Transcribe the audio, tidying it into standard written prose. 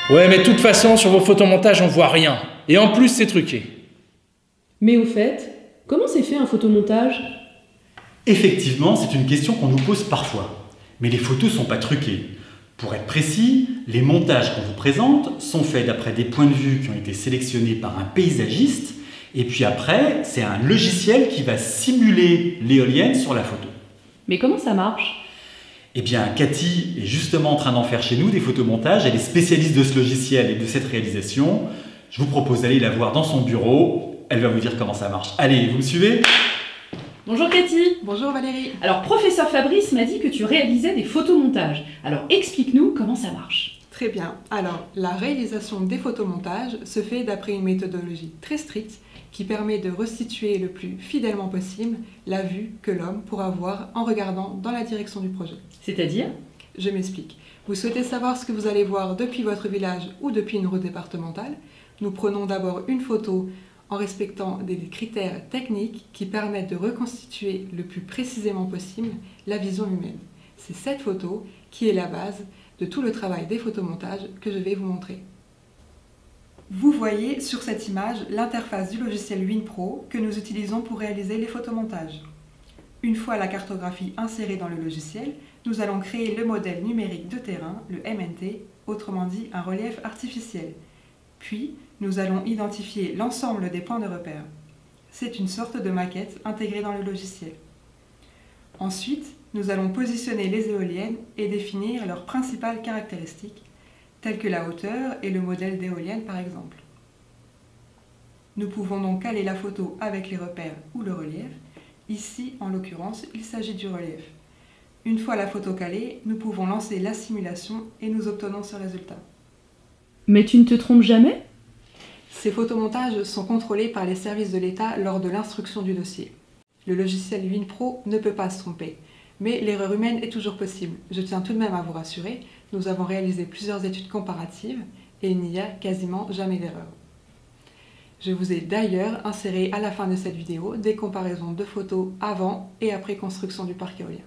Ouais, mais de toute façon, sur vos photomontages, on voit rien. Et en plus, c'est truqué. Mais au fait, comment c'est fait un photomontage? Effectivement, c'est une question qu'on nous pose parfois. Mais les photos ne sont pas truquées. Pour être précis, les montages qu'on vous présente sont faits d'après des points de vue qui ont été sélectionnés par un paysagiste. Et puis après, c'est un logiciel qui va simuler l'éolienne sur la photo. Mais comment ça marche? Eh bien, Cathy est justement en train d'en faire chez nous des photomontages. Elle est spécialiste de ce logiciel et de cette réalisation. Je vous propose d'aller la voir dans son bureau. Elle va vous dire comment ça marche. Allez, vous me suivez ? Bonjour Cathy. Bonjour Valérie. Alors, professeur Fabrice m'a dit que tu réalisais des photomontages. Alors, explique-nous comment ça marche. Très bien. Alors, la réalisation des photomontages se fait d'après une méthodologie très stricte qui permet de restituer le plus fidèlement possible la vue que l'homme pourra voir en regardant dans la direction du projet. C'est-à-dire? Je m'explique. Vous souhaitez savoir ce que vous allez voir depuis votre village ou depuis une route départementale? Nous prenons d'abord une photo en respectant des critères techniques qui permettent de reconstituer le plus précisément possible la vision humaine. C'est cette photo qui est la base de tout le travail des photomontages que je vais vous montrer. Vous voyez sur cette image l'interface du logiciel WinPro que nous utilisons pour réaliser les photomontages. Une fois la cartographie insérée dans le logiciel, nous allons créer le modèle numérique de terrain, le MNT, autrement dit un relief artificiel. Puis, nous allons identifier l'ensemble des points de repère. C'est une sorte de maquette intégrée dans le logiciel. Ensuite, nous allons positionner les éoliennes et définir leurs principales caractéristiques, telles que la hauteur et le modèle d'éolienne par exemple. Nous pouvons donc caler la photo avec les repères ou le relief. Ici, en l'occurrence, il s'agit du relief. Une fois la photo calée, nous pouvons lancer la simulation et nous obtenons ce résultat. Mais tu ne te trompes jamais? Ces photomontages sont contrôlés par les services de l'État lors de l'instruction du dossier. Le logiciel WinPro ne peut pas se tromper, mais l'erreur humaine est toujours possible. Je tiens tout de même à vous rassurer, nous avons réalisé plusieurs études comparatives et il n'y a quasiment jamais d'erreur. Je vous ai d'ailleurs inséré à la fin de cette vidéo des comparaisons de photos avant et après construction du parc éolien.